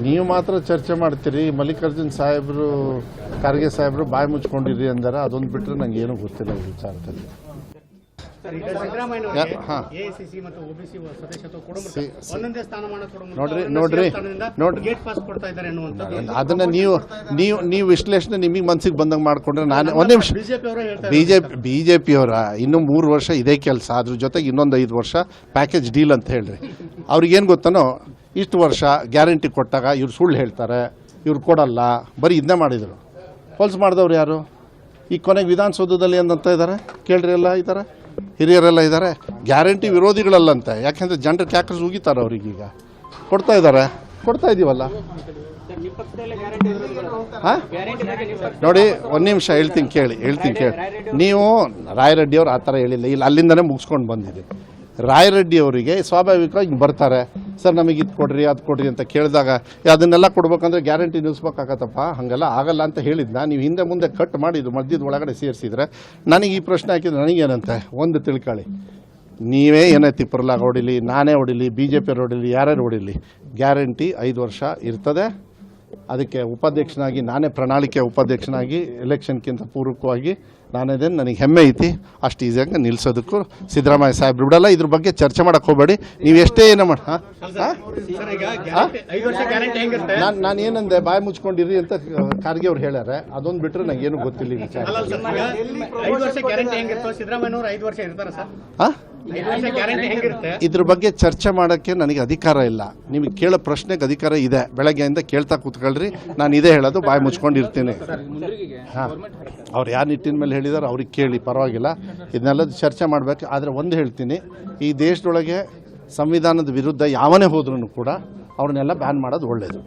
ನೀವು ಮಾತ್ರ ಚರ್ಚೆ ಮಾಡ್ತೀರಿ. ಮಲ್ಲಿಕಾರ್ಜುನ್ ಸಾಹೇಬರು, ಖರ್ಗೆ ಸಾಹೇಬರು ಬಾಯಿ ಮುಚ್ಕೊಂಡಿರಿ ಅಂದರೆ ಅದೊಂದು ಬಿಟ್ಟರೆ ನಂಗೆ ಏನೂ ಗೊತ್ತಿಲ್ಲ ಈ ವಿಚಾರದಲ್ಲಿ. ಅದನ್ನ ನೀವು ವಿಶ್ಲೇಷಣೆ ನಿಮಗೆ ಮನಸ್ಸಿಗೆ ಬಂದಂಗೆ ಮಾಡ್ಕೊಂಡ್ರೆ ನಾನು ಒಂದೇ ನಿಮಿಷ. ಬಿಜೆಪಿಯವರ ಇನ್ನೂ 3 ವರ್ಷ ಇದೇ ಕೆಲಸ, ಅದ್ರ ಜೊತೆಗೆ ಇನ್ನೊಂದು 5 ವರ್ಷ ಪ್ಯಾಕೇಜ್ ಡೀಲ್ ಅಂತ ಹೇಳ್ರಿ. ಅವ್ರಿಗೇನು ಗೊತ್ತನೋ, ಇಷ್ಟು ವರ್ಷ ಗ್ಯಾರಂಟಿ ಕೊಟ್ಟಾಗ ಇವ್ರು ಸುಳ್ಳು ಹೇಳ್ತಾರೆ, ಇವ್ರು ಕೊಡಲ್ಲ, ಬರೀ ಇದನ್ನೇ ಮಾಡಿದರು. ಹೊಲ್ಸ್ ಮಾಡಿದವ್ರು ಯಾರು? ಈ ಕೊನೆಗೆ ವಿಧಾನಸೌಧದಲ್ಲಿ ಏನಂತ ಇದ್ದಾರೆ ಕೇಳ್ರಿ, ಎಲ್ಲ ಇದ್ದಾರೆ, ಹಿರಿಯರೆಲ್ಲ ಇದ್ದಾರೆ. ಗ್ಯಾರಂಟಿ ವಿರೋಧಿಗಳಲ್ಲಂತೆ, ಯಾಕೆಂದರೆ ಜನರು ಕ್ಯಾಕರ್ಸ್ ಉಗಿತಾರೆ ಅವ್ರಿಗೀಗ. ಕೊಡ್ತಾ ಇದ್ದಾರೆ, ಕೊಡ್ತಾ ಇದ್ದೀವಲ್ಲ. ಹಾಂ ನೋಡಿ, ಒಂದು ನಿಮಿಷ ಹೇಳ್ತೀನಿ ಕೇಳಿ. ನೀವು ರಾಯರೆಡ್ಡಿಯವ್ರು ಆ ಥರ ಹೇಳಿಲ್ಲ, ಇಲ್ಲಿ ಅಲ್ಲಿಂದನೇ ಮುಗಿಸ್ಕೊಂಡು ಬಂದಿದೆ. ರಾಯರೆಡ್ಡಿ ಅವರಿಗೆ ಸ್ವಾಭಾವಿಕವಾಗಿ ಬರ್ತಾರೆ, ಸರ್ ನಮಗೆ ಇದು ಕೊಡ್ರಿ ಅದು ಕೊಡ್ರಿ ಅಂತ ಕೇಳಿದಾಗ ಅದನ್ನೆಲ್ಲ ಕೊಡ್ಬೇಕಂದ್ರೆ ಗ್ಯಾರಂಟಿ ನಿಲ್ಲಿಸ್ಬೇಕಾಗತ್ತಪ್ಪ, ಹಾಗೆಲ್ಲ ಆಗಲ್ಲ ಅಂತ ಹೇಳಿದ್ನ. ನೀವು ಹಿಂದೆ ಮುಂದೆ ಕಟ್ ಮಾಡಿದ್ದು ಮಧ್ಯದ ಒಳಗಡೆ ಸೇರಿಸಿದ್ರೆ ನನಗೆ ಈ ಪ್ರಶ್ನೆ ಹಾಕಿದ್ರೆ ನನಗೇನಂತೆ ಒಂದು ತಿಳ್ಕೊಳ್ಳಿ. ನೀವೇ ಏನೇ ತಿಪ್ಪರ್ಲಾಗ ಹೊಡಿಲಿ, ನಾನೇ ಹೊಡಿಲಿ, BJP ಹೊಡಿಲಿ, ಯಾರ್ಯಾರು ಹೊಡಿಲಿ, ಗ್ಯಾರಂಟಿ 5 ವರ್ಷ ಇರ್ತದೆ. ಅದಕ್ಕೆ ಉಪಾಧ್ಯಕ್ಷನಾಗಿ ನಾನೇ, ಪ್ರಣಾಳಿಕೆ ಉಪಾಧ್ಯಕ್ಷನಾಗಿ ಎಲೆಕ್ಷನ್ಗಿಂತ ಪೂರ್ವಕವಾಗಿ ನಾನೇದೇನು ನನಗೆ ಹೆಮ್ಮೆ ಐತಿ. ಅಷ್ಟು ಈಸಿಯಾಗಿ ನಿಲ್ಲಿಸೋದಕ್ಕೂ ಸಿದ್ದರಾಮಯ್ಯ ಸಾಹೇಬ್ರು ಬಿಡಲ್ಲ. ಇದ್ರ ಬಗ್ಗೆ ಚರ್ಚೆ ಮಾಡಕ್ಕೆ ಹೋಗಬೇಡಿ. ನೀವು ಎಷ್ಟೇ ಏನೋ ನಾನು ಏನಂದೆ, ಬಾಯಿ ಮುಚ್ಕೊಂಡಿರಿ ಅಂತ ಖರ್ಗೆ ಅವ್ರು ಹೇಳ್ಯಾರೆ. ಅದೊಂದು ಬಿಟ್ಟರೆ ನನಗೇನು ಗೊತ್ತಿಲ್ಲ ಈ ವಿಚಾರ. ಇದ್ರ ಬಗ್ಗೆ ಚರ್ಚೆ ಮಾಡೋಕ್ಕೆ ನನಗೆ ಅಧಿಕಾರ ಇಲ್ಲ. ನಿಮಗೆ ಕೇಳೋ ಪ್ರಶ್ನೆಗೆ ಅಧಿಕಾರ ಇದೆ. ಬೆಳಗ್ಗೆಯಿಂದ ಕೇಳ್ತಾ ಕೂತ್ಕೊಳ್ರಿ. ನಾನು ಇದೇ ಹೇಳೋದು, ಬಾಯಿ ಮುಚ್ಕೊಂಡಿರ್ತೀನಿ. ಹಾಂ, ಅವ್ರು ಯಾವ ನಿಟ್ಟಿನ ಮೇಲೆ ಹೇಳಿದಾರೆ ಅವ್ರಿಗೆ ಕೇಳಿ, ಪರವಾಗಿಲ್ಲ. ಇದನ್ನೆಲ್ಲ ಚರ್ಚೆ ಮಾಡಬೇಕು. ಆದರೆ ಒಂದು ಹೇಳ್ತೀನಿ, ಈ ದೇಶದೊಳಗೆ ಸಂವಿಧಾನದ ವಿರುದ್ಧ ಯಾವನೇ ಹೋದ್ರೂ ಕೂಡ ಅವ್ರನ್ನೆಲ್ಲ ಬ್ಯಾನ್ ಮಾಡೋದು ಒಳ್ಳೆಯದು.